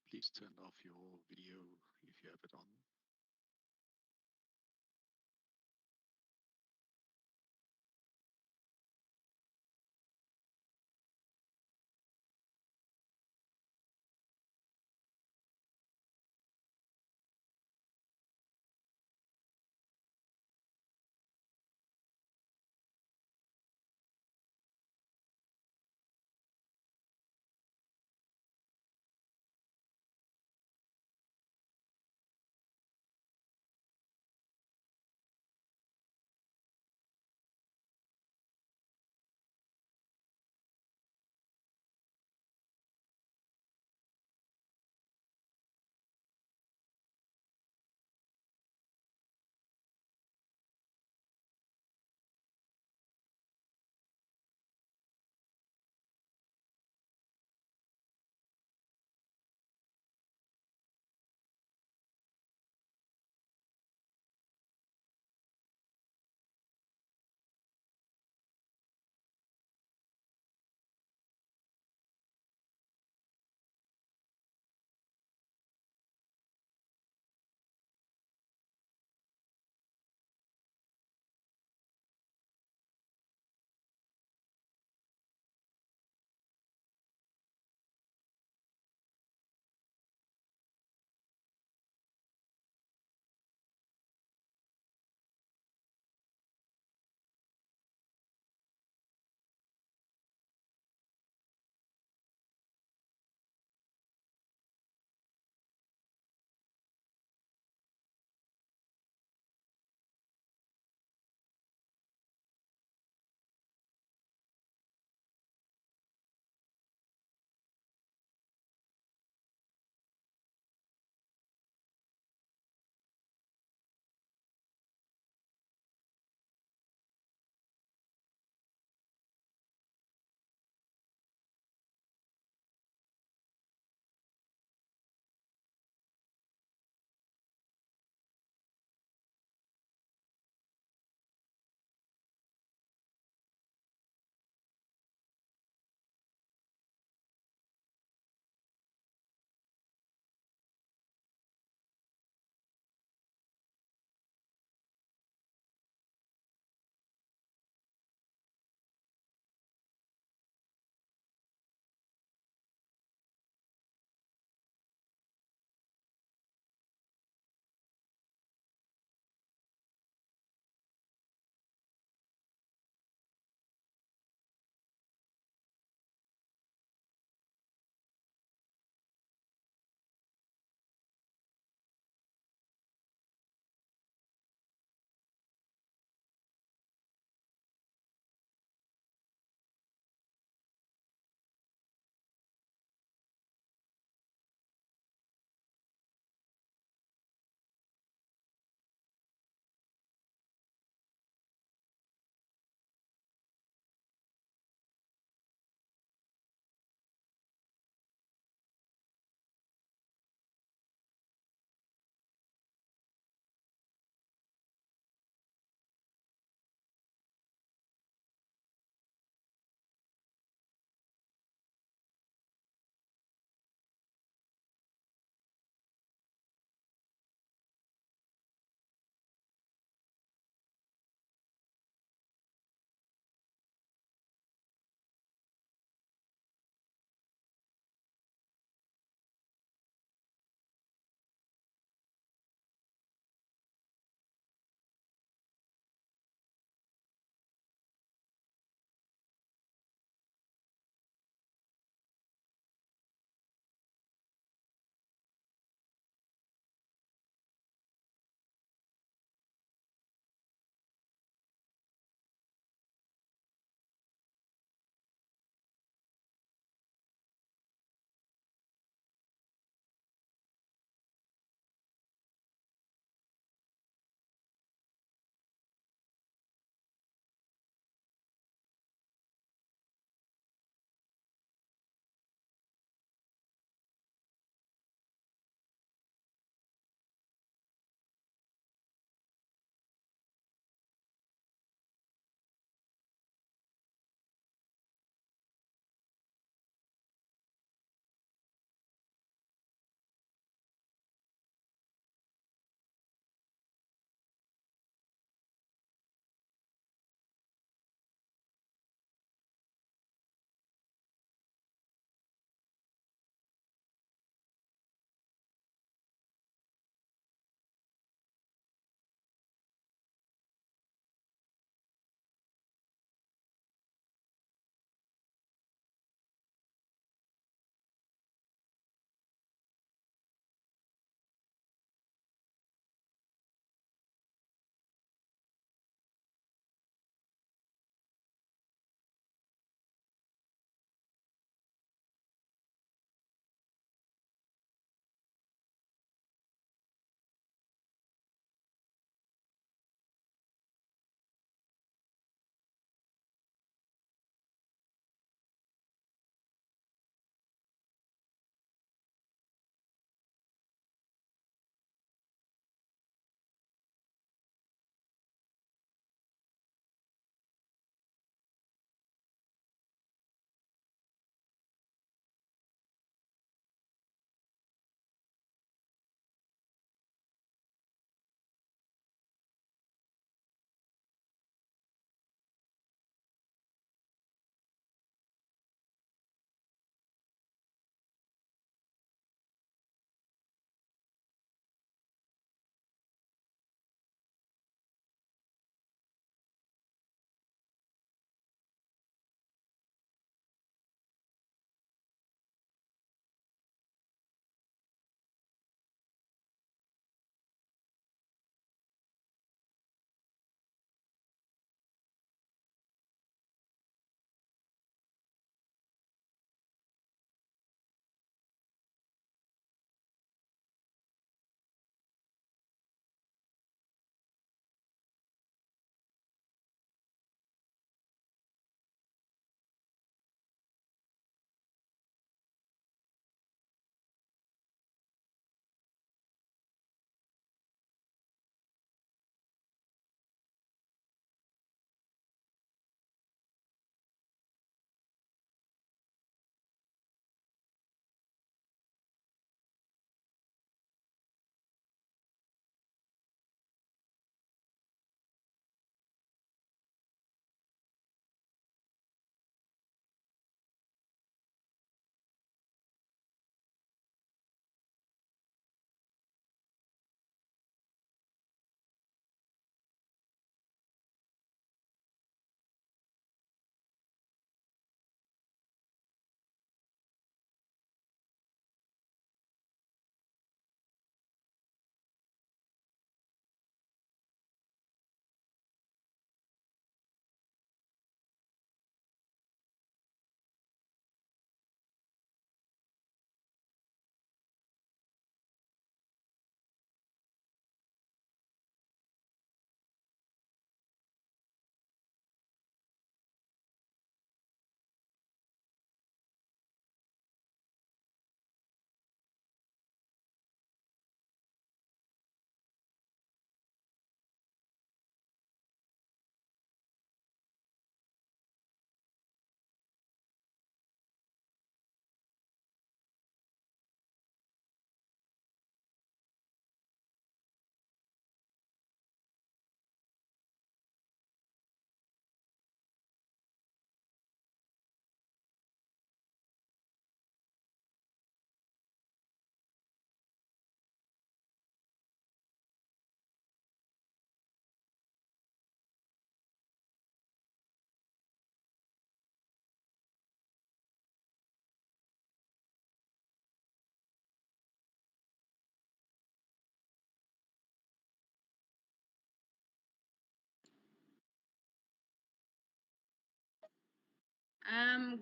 please turn off your video if you have it on.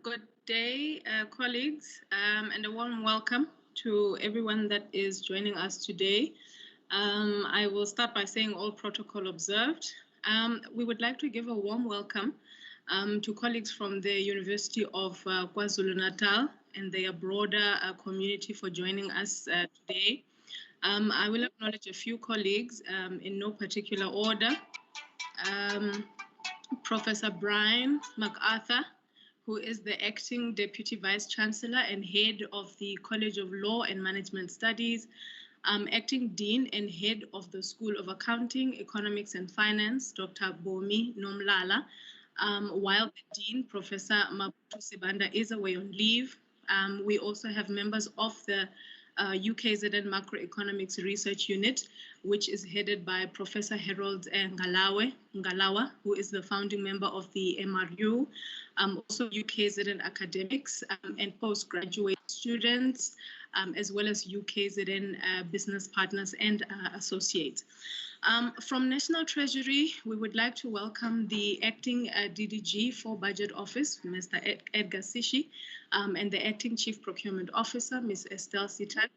Good day, colleagues, and a warm welcome to everyone that is joining us today. I will start by saying all protocol observed. We would like to give a warm welcome to colleagues from the University of KwaZulu-Natal and their broader community for joining us today. I will acknowledge a few colleagues in no particular order. Professor Brian MacArthur, who is the acting Deputy Vice Chancellor and Head of the College of Law and Management Studies, acting Dean and Head of the School of Accounting, Economics and Finance, Dr. Bomi Nomlala, while the Dean, Professor Maputo Sibanda, is away on leave. We also have members of the UKZN Macroeconomics Research Unit, which is headed by Professor Harold Ngalawa, who is the founding member of the MRU, also UKZN academics and postgraduate students, as well as UKZN business partners and associates. From National Treasury, we would like to welcome the acting DDG for Budget Office, Mr. Edgar Sishi, and the acting Chief Procurement Officer, Ms. Estelle Sitak,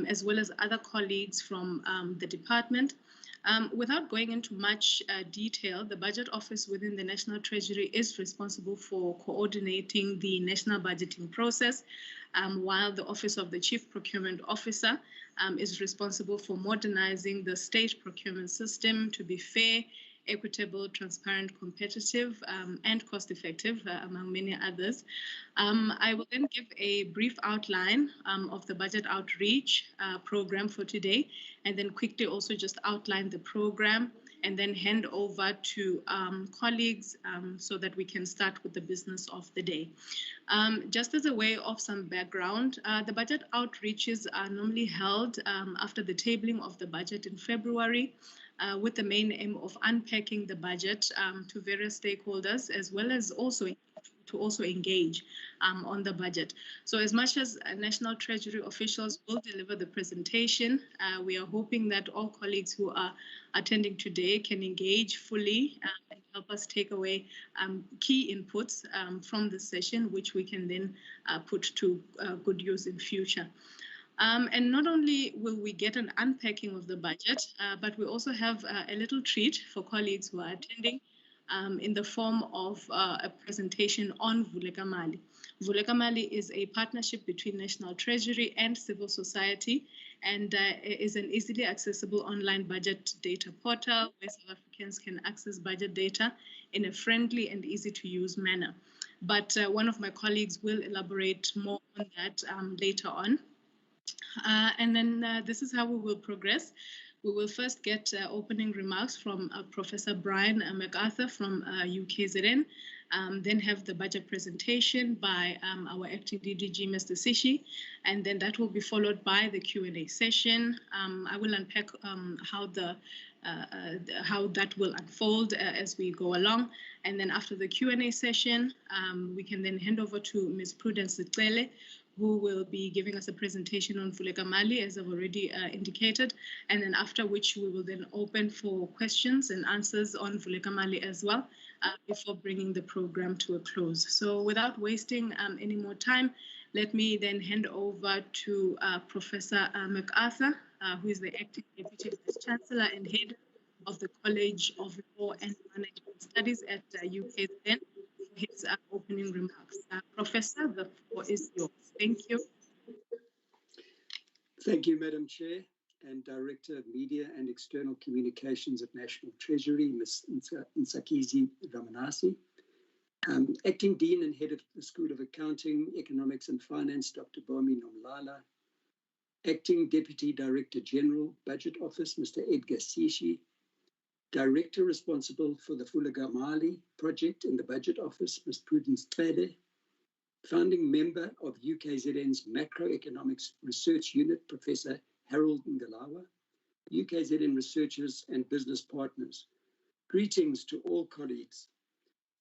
as well as other colleagues from the department. Without going into much detail, the Budget Office within the National Treasury is responsible for coordinating the national budgeting process, while the Office of the Chief Procurement Officer is responsible for modernizing the state procurement system to be fair, equitable, transparent, competitive, and cost-effective, among many others. I will then give a brief outline of the budget outreach program for today, and then quickly also just outline the program, and then hand over to colleagues so that we can start with the business of the day. Just as a way of some background, the budget outreaches are normally held after the tabling of the budget in February, with the main aim of unpacking the budget to various stakeholders, as well as also to also engage on the budget. So as much as National Treasury officials will deliver the presentation, we are hoping that all colleagues who are attending today can engage fully and help us take away key inputs from the session, which we can then put to good use in future. And not only will we get an unpacking of the budget, but we also have a little treat for colleagues who are attending in the form of a presentation on Vuleka Mali. Vuleka Mali is a partnership between National Treasury and civil society, and is an easily accessible online budget data portal where South Africans can access budget data in a friendly and easy to use manner. But one of my colleagues will elaborate more on that later on. And then this is how we will progress. We will first get opening remarks from Professor Brian MacArthur from UKZN, then have the budget presentation by our acting DDG, Mr. Sishi, and then that will be followed by the Q&A session. I will unpack how that will unfold as we go along. And then after the Q&A session, we can then hand over to Ms. Prudence Zitlele, who will be giving us a presentation on Vuleka Mali, as I've already indicated, and then after which we will then open for questions and answers on Vuleka Mali as well, before bringing the program to a close. So without wasting any more time, let me then hand over to Professor MacArthur, who is the acting Deputy Vice Chancellor and Head of the College of Law and Management Studies at UKZN, for his opening remarks. Professor, the floor is yours. Thank you. Thank you, Madam Chair and Director of Media and External Communications at National Treasury, Ms. Nsakizi Ramanasi. Acting Dean and Head of the School of Accounting, Economics and Finance, Dr. Bomi Nomlala. Acting Deputy Director General, Budget Office, Mr. Edgar Sishi. Director responsible for the Vuleka Mali project in the Budget Office, Ms. Prudence Zitlele. Founding member of UKZN's Macroeconomics Research Unit, Professor Harold Ngalawa. UKZN researchers and business partners. Greetings to all colleagues.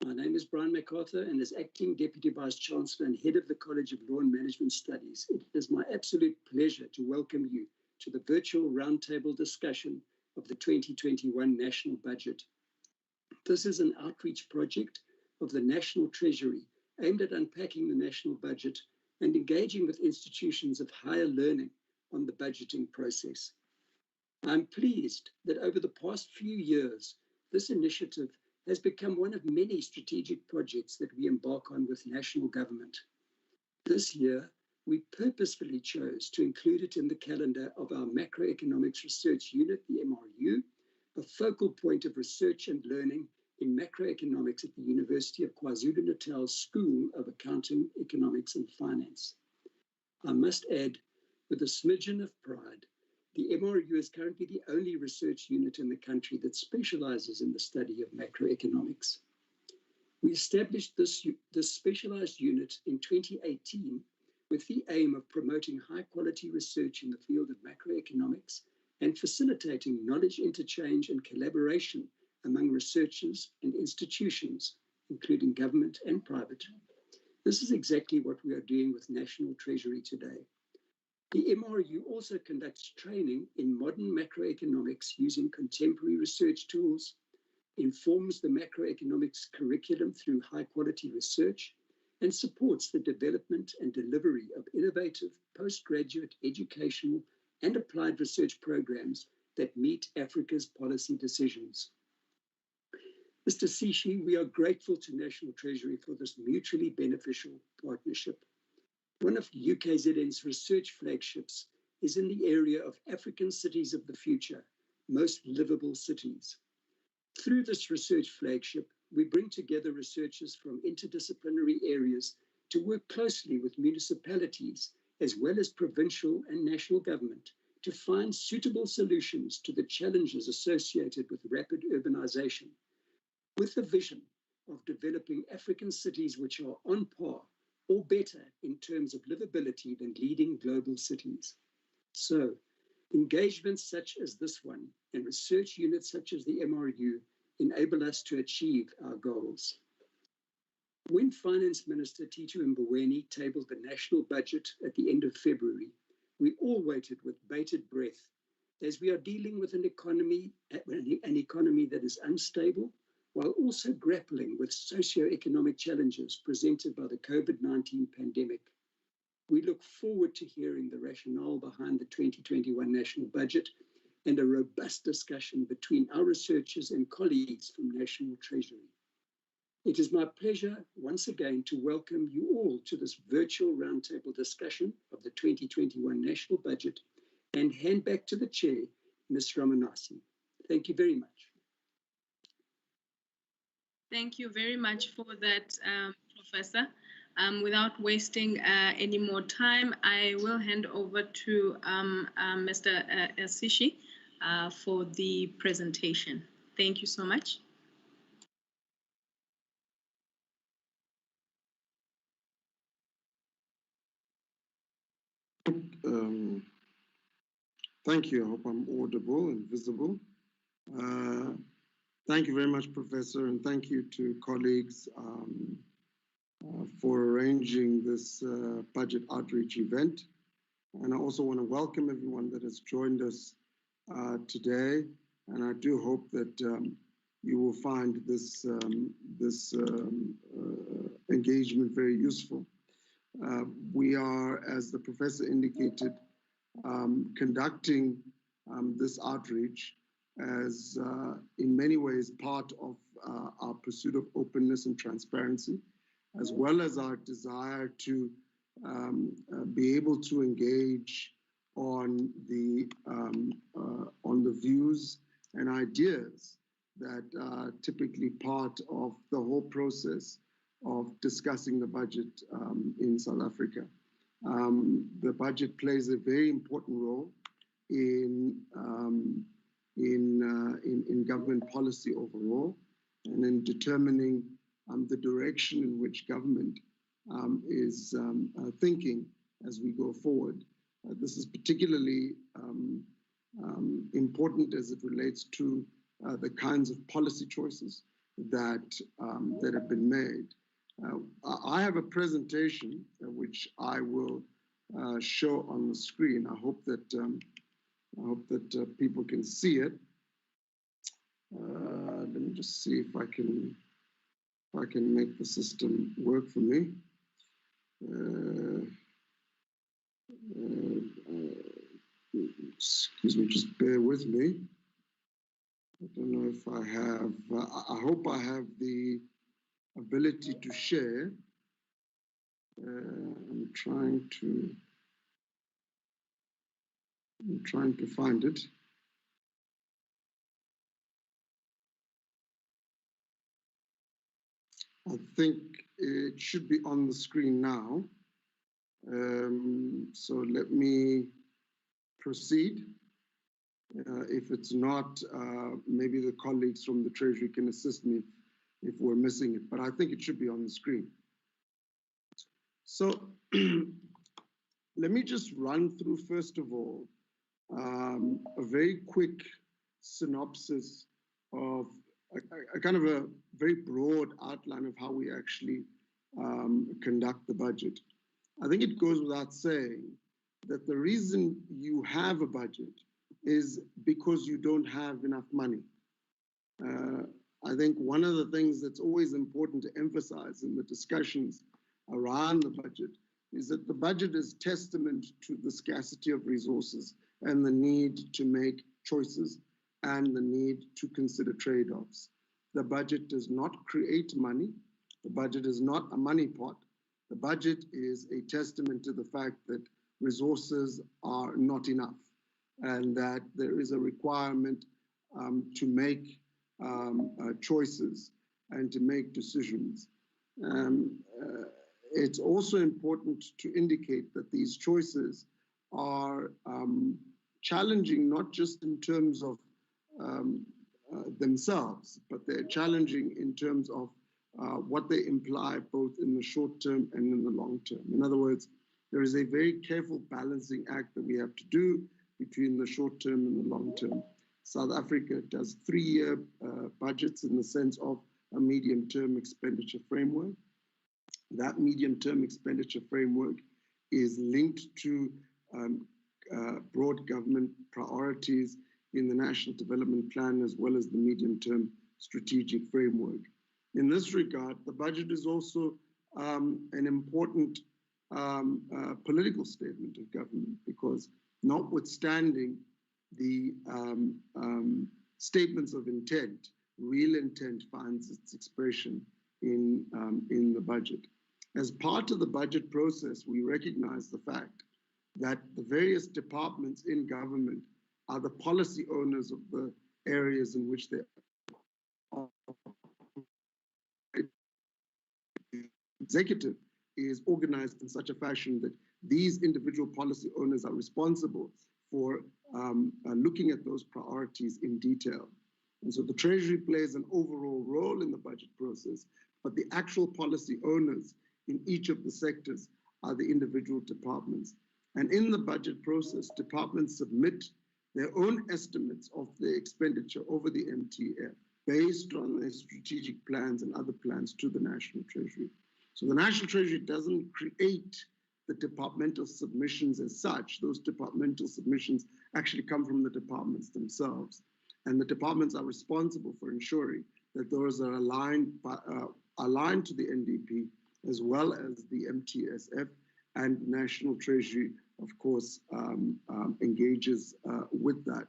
My name is Brian MacArthur, and as Acting Deputy Vice Chancellor and Head of the College of Law and Management Studies, it is my absolute pleasure to welcome you to the virtual roundtable discussion of the 2021 National Budget. This is an outreach project of the National Treasury aimed at unpacking the national budget and engaging with institutions of higher learning on the budgeting process. I'm pleased that over the past few years, this initiative has become one of many strategic projects that we embark on with national government. This year, we purposefully chose to include it in the calendar of our Macroeconomics Research Unit, the MRU, a focal point of research and learning in macroeconomics at the University of KwaZulu-Natal School of Accounting, Economics and Finance. I must add, with a smidgen of pride, the MRU is currently the only research unit in the country that specializes in the study of macroeconomics. We established this specialized unit in 2018 with the aim of promoting high-quality research in the field of macroeconomics and facilitating knowledge interchange and collaboration among researchers and institutions, including government and private. This is exactly what we are doing with National Treasury today. The MRU also conducts training in modern macroeconomics using contemporary research tools, informs the macroeconomics curriculum through high-quality research, and supports the development and delivery of innovative postgraduate educational and applied research programs that meet Africa's policy decisions. Mr. Sishi, we are grateful to National Treasury for this mutually beneficial partnership. One of UKZN's research flagships is in the area of African cities of the future, most livable cities. Through this research flagship, we bring together researchers from interdisciplinary areas to work closely with municipalities, as well as provincial and national government, to find suitable solutions to the challenges associated with rapid urbanization, with the vision of developing African cities which are on par or better in terms of livability than leading global cities. So, engagements such as this one and research units such as the MRU enable us to achieve our goals. When Finance Minister Tito Mboweni tabled the national budget at the end of February, we all waited with bated breath as we are dealing with an economy that is unstable, while also grappling with socio-economic challenges presented by the COVID-19 pandemic. We look forward to hearing the rationale behind the 2021 national budget and a robust discussion between our researchers and colleagues from National Treasury. It is my pleasure once again to welcome you all to this virtual roundtable discussion of the 2021 national budget and hand back to the chair, Ms. Ramanasi. Thank you very much. Thank you very much for that, Professor. Without wasting any more time, I will hand over to Mr. Sishi for the presentation. Thank you so much. Thank you. I hope I'm audible and visible. Thank you very much, Professor, and thank you to colleagues for arranging this budget outreach event. And I also want to welcome everyone that has joined us today. And I do hope that you will find this, engagement very useful. We are, as the professor indicated, conducting this outreach as in many ways part of our pursuit of openness and transparency, as well as our desire to be able to engage on the views and ideas that are typically part of the whole process of discussing the budget in South Africa. The budget plays a very important role in government policy overall, and in determining the direction in which government is thinking as we go forward. This is particularly important as it relates to the kinds of policy choices that have been made. I have a presentation which I will show on the screen. I hope that people can see it. Let me just see if I can if I can make the system work for me. Excuse me, just bear with me. I don't know if I have, I hope I have the ability to share. I'm trying to find it. I think it should be on the screen now. So let me proceed. If it's not, maybe the colleagues from the Treasury can assist me if we're missing it, but I think it should be on the screen. So let me just run through, first of all, a very quick synopsis of a kind of a very broad outline of how we actually conduct the budget. I think it goes without saying that the reason you have a budget is because you don't have enough money. I think one of the things that's always important to emphasize in the discussions around the budget is that the budget is testament to the scarcity of resources and the need to make choices and the need to consider trade-offs. The budget does not create money. The budget is not a money pot. The budget is a testament to the fact that resources are not enough and that there is a requirement to make choices and to make decisions. It's also important to indicate that these choices are challenging, not just in terms of themselves, but they're challenging in terms of what they imply both in the short term and in the long term. In other words, there is a very careful balancing act that we have to do between the short term and the long term. South Africa does 3-year budgets in the sense of a medium-term expenditure framework. That medium-term expenditure framework is linked to broad government priorities in the National Development Plan as well as the medium-term strategic framework. In this regard, the budget is also an important political statement of government because notwithstanding the statements of intent, real intent finds its expression in the budget. As part of the budget process, we recognize the fact that the various departments in government are the policy owners of the areas in which they operate. The executive is organized in such a fashion that these individual policy owners are responsible for looking at those priorities in detail. And so the Treasury plays an overall role in the budget process, but the actual policy owners in each of the sectors are the individual departments. And in the budget process, departments submit their own estimates of the expenditure over the MTF based on their strategic plans and other plans to the National Treasury. So the National Treasury doesn't create the departmental submissions as such. Those departmental submissions actually come from the departments themselves. And the departments are responsible for ensuring that those are aligned to the NDP as well as the MTSF, and National Treasury, of course, engages with that.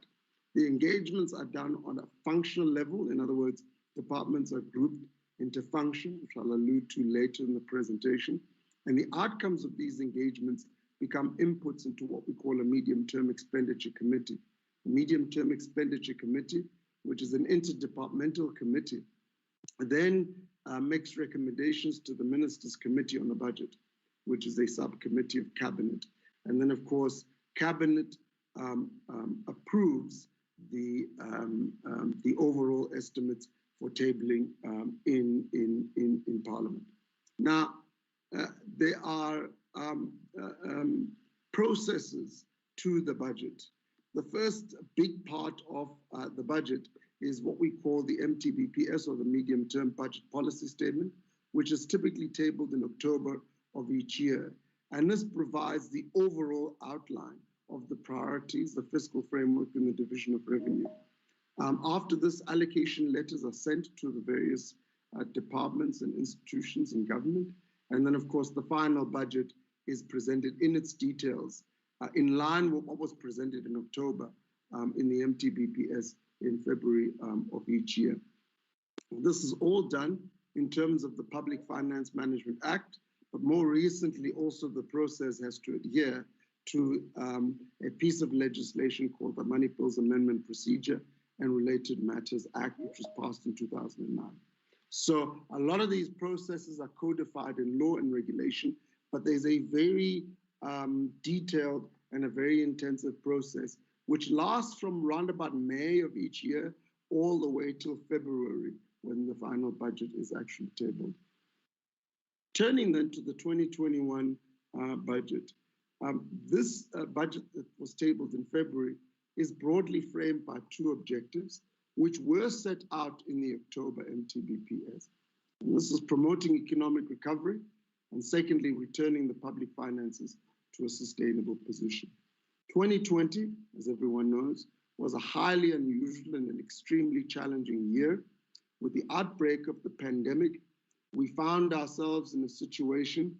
The engagements are done on a functional level. In other words, departments are grouped into function, which I'll allude to later in the presentation. And the outcomes of these engagements become inputs into what we call a medium-term expenditure committee. The medium-term expenditure committee, which is an interdepartmental committee, then makes recommendations to the Ministers' Committee on the Budget, which is a subcommittee of Cabinet. And then, of course, Cabinet approves the overall estimates for tabling in Parliament. Now, there are processes to the budget. The first big part of the budget is what we call the MTBPS, or the Medium-Term Budget Policy Statement, which is typically tabled in October of each year. And this provides the overall outline of the priorities, the fiscal framework, and the division of revenue. After this, allocation letters are sent to the various departments and institutions in government. And then, of course, the final budget is presented in its details in line with what was presented in October in the MTBPS in February of each year. This is all done in terms of the Public Finance Management Act, but more recently also the process has to adhere to a piece of legislation called the Money Bills Amendment Procedure and Related Matters Act, which was passed in 2009. So a lot of these processes are codified in law and regulation, but there's a very detailed and a very intensive process, which lasts from around about May of each year all the way till February, when the final budget is actually tabled. Turning then to the 2021 budget. This budget that was tabled in February is broadly framed by two objectives, which were set out in the October MTBPS. And this is promoting economic recovery, and secondly, returning the public finances to a sustainable position. 2020, as everyone knows, was a highly unusual and an extremely challenging year. With the outbreak of the pandemic, we found ourselves in a situation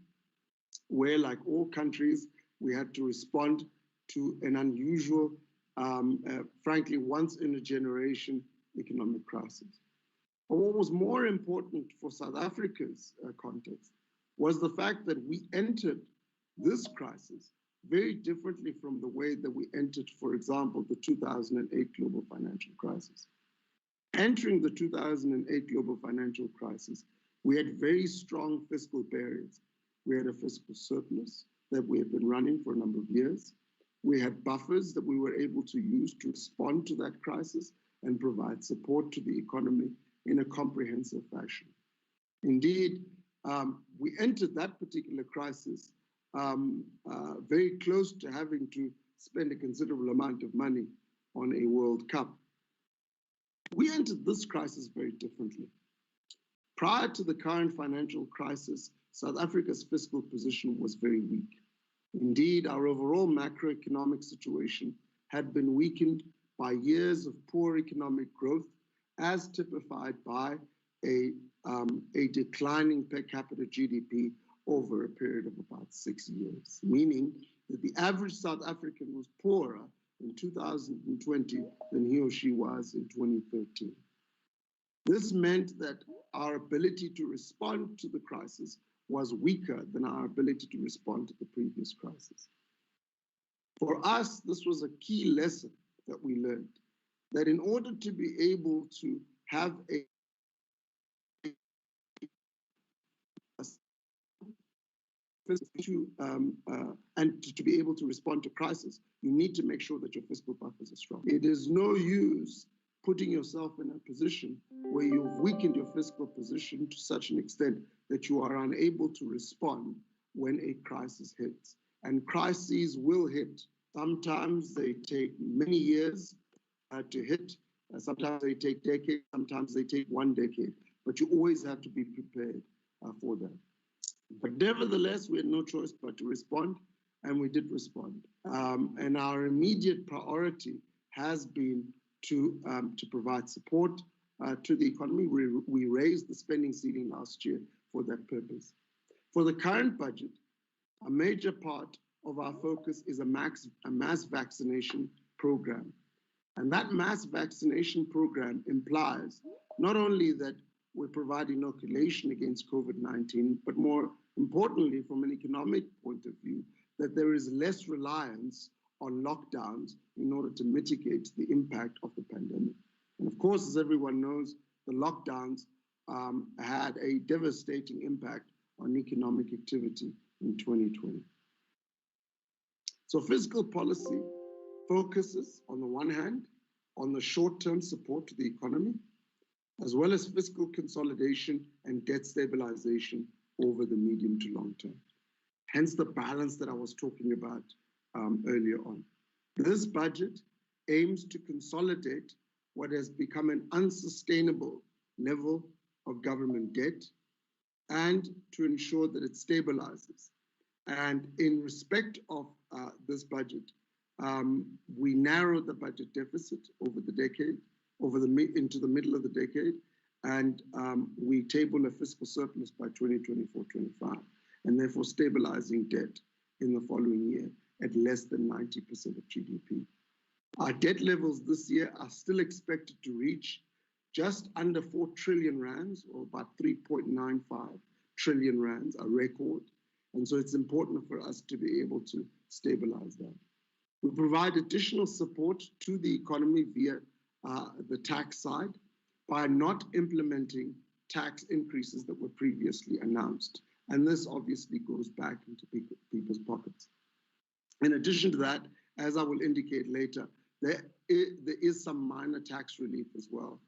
where, like all countries, we had to respond to an unusual, frankly, once in a generation economic crisis. But what was more important for South Africa's context was the fact that we entered this crisis very differently from the way that we entered, for example, the 2008 global financial crisis. Entering the 2008 global financial crisis, we had very strong fiscal barriers. We had a fiscal surplus that we had been running for a number of years. We had buffers that we were able to use to respond to that crisis and provide support to the economy in a comprehensive fashion. Indeed, we entered that particular crisis very close to having to spend a considerable amount of money on a World Cup. We entered this crisis very differently. Prior to the current financial crisis, South Africa's fiscal position was very weak. Indeed, our overall macroeconomic situation had been weakened by years of poor economic growth, as typified by a declining per capita GDP over a period of about 6 years, meaning that the average South African was poorer in 2020 than he or she was in 2013. This meant that our ability to respond to the crisis was weaker than our ability to respond to the previous crisis. For us, this was a key lesson that we learned, that in order to be able to have and to be able to respond to crisis, you need to make sure that your fiscal buffers are strong. It is no use putting yourself in a position where you've weakened your fiscal position to such an extent that you are unable to respond when a crisis hits. And crises will hit. Sometimes they take many years to hit. Sometimes they take decades. Sometimes they take 1 decade. But you always have to be prepared for that. But nevertheless, we had no choice but to respond, and we did respond. And our immediate priority has been to provide support to the economy. We raised the spending ceiling last year for that purpose. For the current budget, a major part of our focus is a mass vaccination program. And that mass vaccination program implies not only that we provide inoculation against COVID-19, but more importantly, from an economic point of view, that there is less reliance on lockdowns in order to mitigate the impact of the pandemic. And of course, as everyone knows, the lockdowns had a devastating impact on economic activity in 2020. So fiscal policy focuses, on the one hand, on the short-term support to the economy, as well as fiscal consolidation and debt stabilization over the medium to long term. Hence the balance that I was talking about earlier on. This budget aims to consolidate what has become an unsustainable level of government debt and to ensure that it stabilizes. And in respect of this budget, we narrowed the budget deficit over the decade, into the middle of the decade, and we table a fiscal surplus by 2024-25, and therefore stabilizing debt in the following year at less than 90% of GDP. Our debt levels this year are still expected to reach just under 4 trillion rands, or about 3.95 trillion rands, a record. And so it's important for us to be able to stabilize that. We provide additional support to the economy via the tax side by not implementing tax increases that were previously announced. And this obviously goes back into people's pockets. In addition to that, as I will indicate later, there is some minor tax relief as well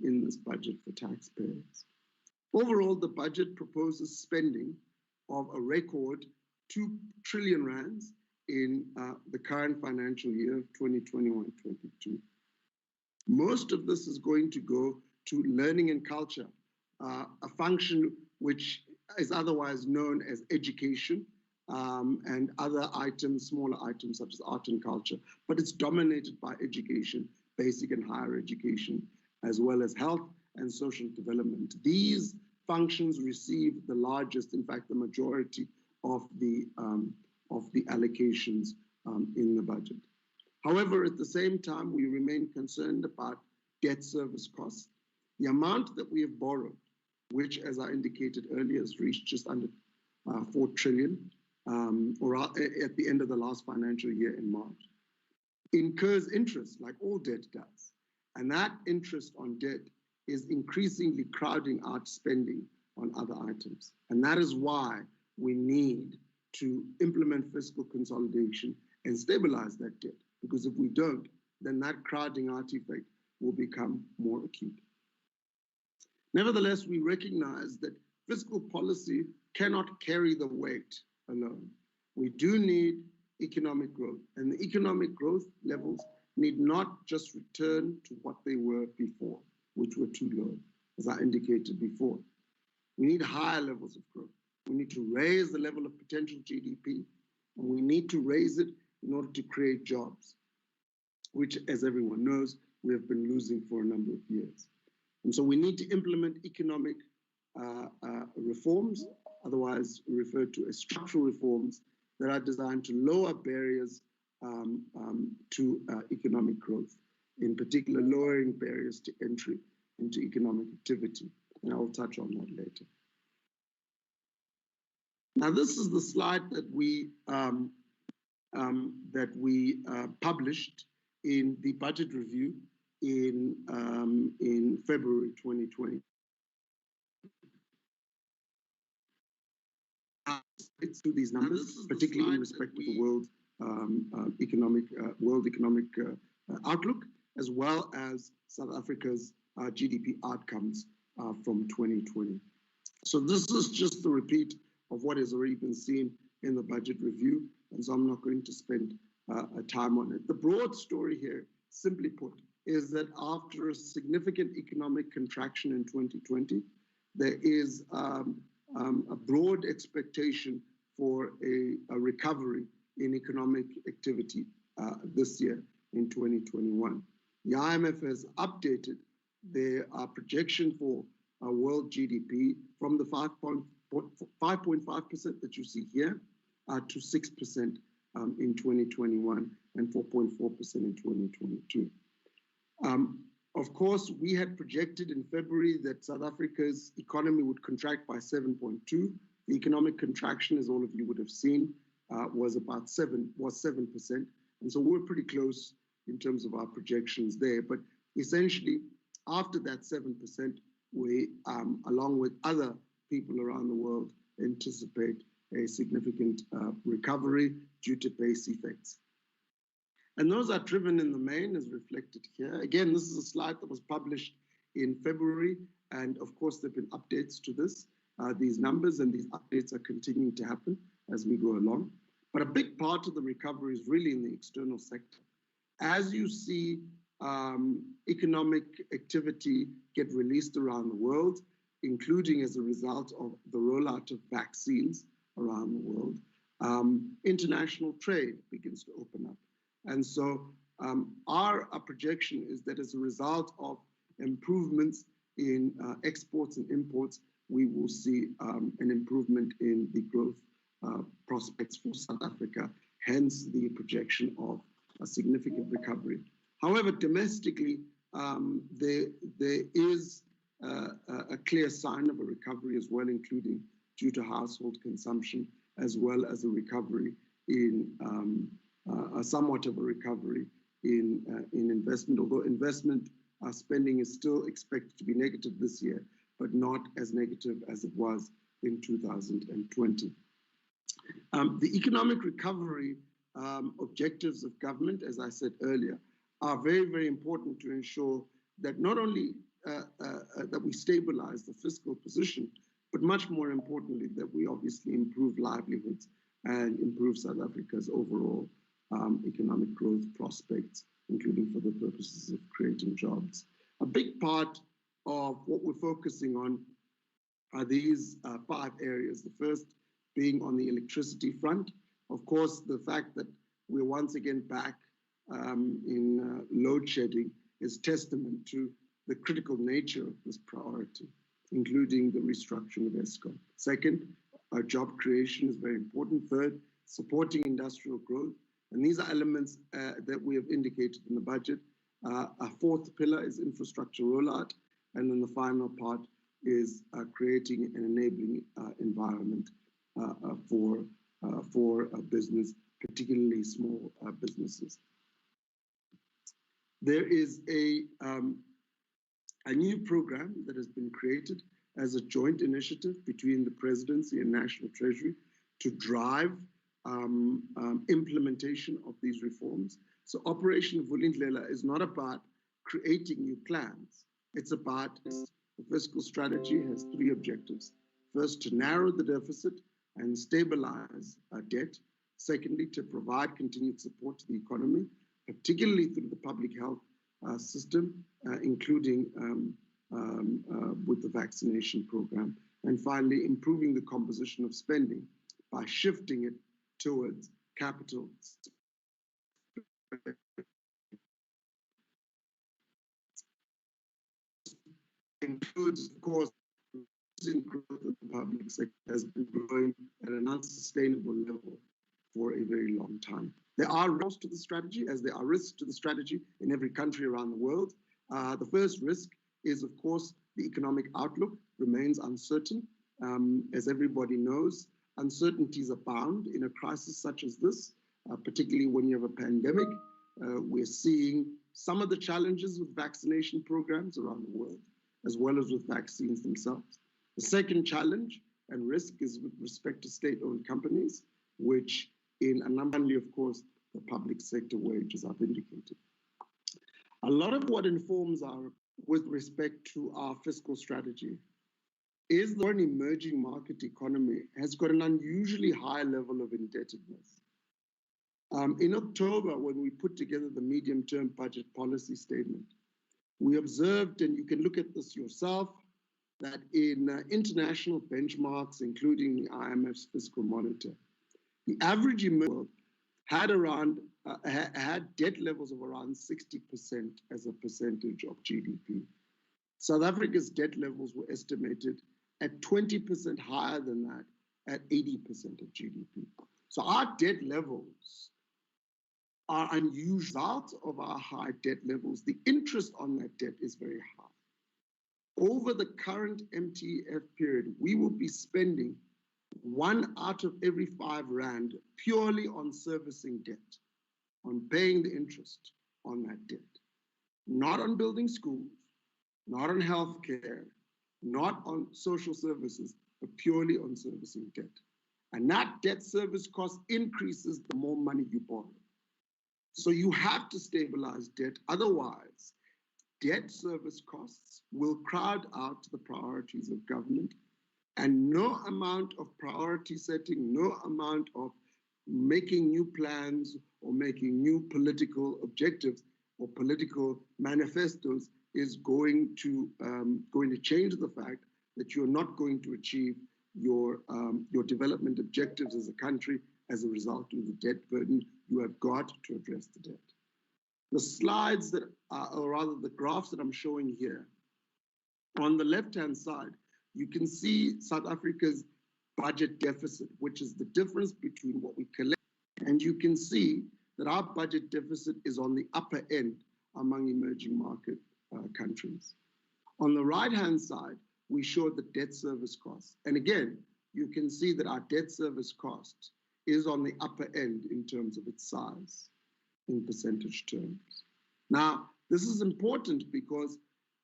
in this budget for taxpayers. Overall, the budget proposes spending of a record 2 trillion rands in the current financial year, 2021-22. Most of this is going to go to learning and culture, a function which is otherwise known as education, and other items, smaller items such as art and culture, but it's dominated by education, basic and higher education, as well as health and social development. These functions receive the largest, in fact, the majority of the allocations in the budget. However, at the same time, we remain concerned about debt service costs. The amount that we have borrowed, which, as I indicated earlier, has reached just under 4 trillion, or at the end of the last financial year in March, incurs interest like all debt does. And that interest on debt is increasingly crowding out spending on other items. And that is why we need to implement fiscal consolidation and stabilize that debt. Because if we don't, then that crowding out effect will become more acute. Nevertheless, we recognize that fiscal policy cannot carry the weight alone. We do need economic growth, and the economic growth levels need not just return to what they were before, which were too low, as I indicated before. We need higher levels of growth. We need to raise the level of potential GDP, and we need to raise it in order to create jobs, which, as everyone knows, we have been losing for a number of years. And so we need to implement economic reforms, otherwise referred to as structural reforms, that are designed to lower barriers to economic growth, in particular lowering barriers to entry into economic activity. And I will touch on that later. Now, this is the slide that we published in the budget review in February 2020. Through these numbers, particularly in respect to the world economic outlook, as well as South Africa's GDP outcomes from 2020. So this is just a repeat of what has already been seen in the budget review, and so I'm not going to spend time on it. The broad story here, simply put, is that after a significant economic contraction in 2020, there is a broad expectation for a recovery in economic activity this year in 2021. The IMF has updated their projection for world GDP from the 5.5% that you see here to 6% in 2021 and 4.4% in 2022. Of course, we had projected in February that South Africa's economy would contract by 7.2. The economic contraction, as all of you would have seen, was 7%. And so we're pretty close in terms of our projections there. But essentially, after that 7%, we, along with other people around the world, anticipate a significant recovery due to base effects. And those are driven in the main as reflected here. Again, this is a slide that was published in February. And of course, there have been updates to this, these numbers, and these updates are continuing to happen as we go along. But a big part of the recovery is really in the external sector. As you see economic activity get released around the world, including as a result of the rollout of vaccines around the world, international trade begins to open up. And so our projection is that as a result of improvements in exports and imports, we will see an improvement in the growth prospects for South Africa, hence the projection of a significant recovery. However, domestically, there is a clear sign of a recovery as well, including due to household consumption, as well as a recovery in somewhat of a recovery in investment, although investment spending is still expected to be negative this year, but not as negative as it was in 2020. The economic recovery objectives of government, as I said earlier, are very, very important to ensure that not only that we stabilize the fiscal position, but much more importantly, that we obviously improve livelihoods and improve South Africa's overall economic growth prospects, including for the purposes of creating jobs. A big part of what we're focusing on are these 5 areas. The first being on the electricity front. Of course, the fact that we're once again back in load shedding is testament to the critical nature of this priority, including the restructuring of Eskom. Second, job creation is very important. Third, supporting industrial growth. And these are elements that we have indicated in the budget. A fourth pillar is infrastructure rollout. And then the final part is creating an enabling environment for business, particularly small businesses. There is a new program that has been created as a joint initiative between the Presidency and National Treasury to drive implementation of these reforms. So Operation Vulindlela is not about creating new plans. It's about the fiscal strategy has 3 objectives. First, to narrow the deficit and stabilize debt. Secondly, to provide continued support to the economy, particularly through the public health system, including with the vaccination program. And finally, improving the composition of spending by shifting it towards capital. Includes, of course, growth of the public sector has been growing at an unsustainable level for a very long time. There are risks to the strategy, as there are risks to the strategy in every country around the world. The first risk is, of course, the economic outlook remains uncertain. As everybody knows, uncertainties abound in a crisis such as this, particularly when you have a pandemic. We're seeing some of the challenges with vaccination programs around the world, as well as with vaccines themselves. The second challenge and risk is with respect to state-owned companies, which in a number, of course, the public sector wages I've indicated. A lot of what informs our, with respect to our fiscal strategy, is that an emerging market economy has got an unusually high level of indebtedness. In October, when we put together the medium-term budget policy statement, we observed, and you can look at this yourself, that in international benchmarks, including the IMF's fiscal monitor, the average emerging world had around had debt levels of around 60% as a percentage of GDP. South Africa's debt levels were estimated at 20% higher than that, at 80% of GDP. So our debt levels are unusual. Result of our high debt levels, the interest on that debt is very high. Over the current MTF period, we will be spending 1 out of every 5 rand purely on servicing debt, on paying the interest on that debt, not on building schools, not on healthcare, not on social services, but purely on servicing debt. And that debt service cost increases the more money you borrow. So you have to stabilize debt. Otherwise, debt service costs will crowd out the priorities of government, and no amount of priority setting, no amount of making new plans or making new political objectives or political manifestos is going to change the fact that you're not going to achieve your development objectives as a country as a result of the debt burden. You have got to address the debt. The slides that are, or rather the graphs that I'm showing here, On the left-hand side, you can see South Africa's budget deficit, which is the difference between what we collect. And you can see that our budget deficit is on the upper end among emerging market countries. On the right-hand side, we show the debt service cost. And again, you can see that our debt service cost is on the upper end in terms of its size in percentage terms. Now, this is important because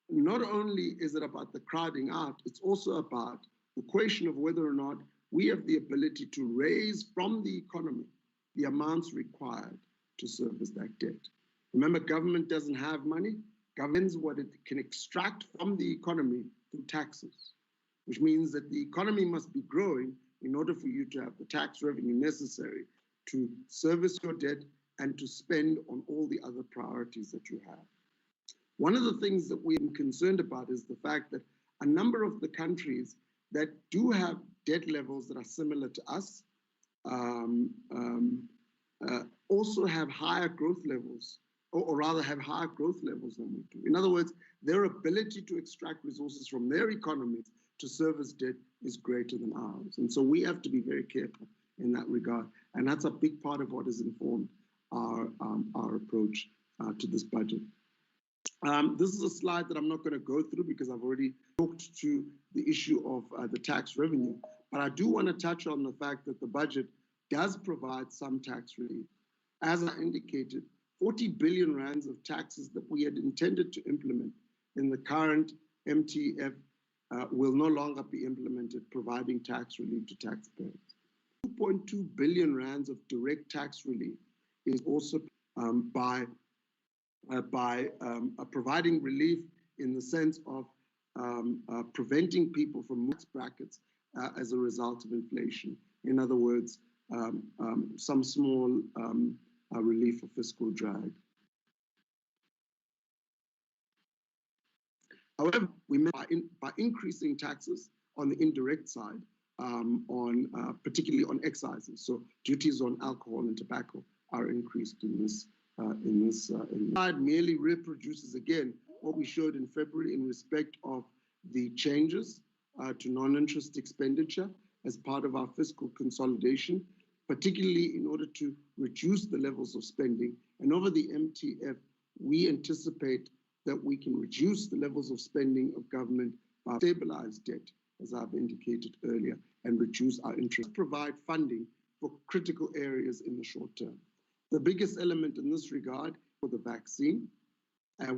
not only is it about the crowding out, it's also about the question of whether or not we have the ability to raise from the economy the amounts required to service that debt. Remember, government doesn't have money. Government's what it can extract from the economy through taxes, which means that the economy must be growing in order for you to have the tax revenue necessary to service your debt and to spend on all the other priorities that you have. One of the things that we're concerned about is the fact that a number of the countries that do have debt levels that are similar to us also have higher growth levels, or rather have higher growth levels than we do. In other words, their ability to extract resources from their economies to service debt is greater than ours. And so we have to be very careful in that regard. And that's a big part of what has informed our approach to this budget. This is a slide that I'm not going to go through because I've already talked to the issue of the tax revenue. But I do want to touch on the fact that the budget does provide some tax relief. As I indicated, 40 billion rands of taxes that we had intended to implement in the current MTF will no longer be implemented, providing tax relief to taxpayers. 2.2 billion rands of direct tax relief is also by providing relief in the sense of preventing people from tax brackets as a result of inflation. In other words, some small relief of fiscal drag. However, we may, by increasing taxes on the indirect side, particularly on excises, so duties on alcohol and tobacco are increased in this. The slide merely reproduces again what we showed in February in respect of the changes to non-interest expenditure as part of our fiscal consolidation, particularly in order to reduce the levels of spending. And over the MTF, we anticipate that we can reduce the levels of spending of government by stabilize debt, as I've indicated earlier, and reduce our interest, provide funding for critical areas in the short term. The biggest element in this regard for the vaccine, and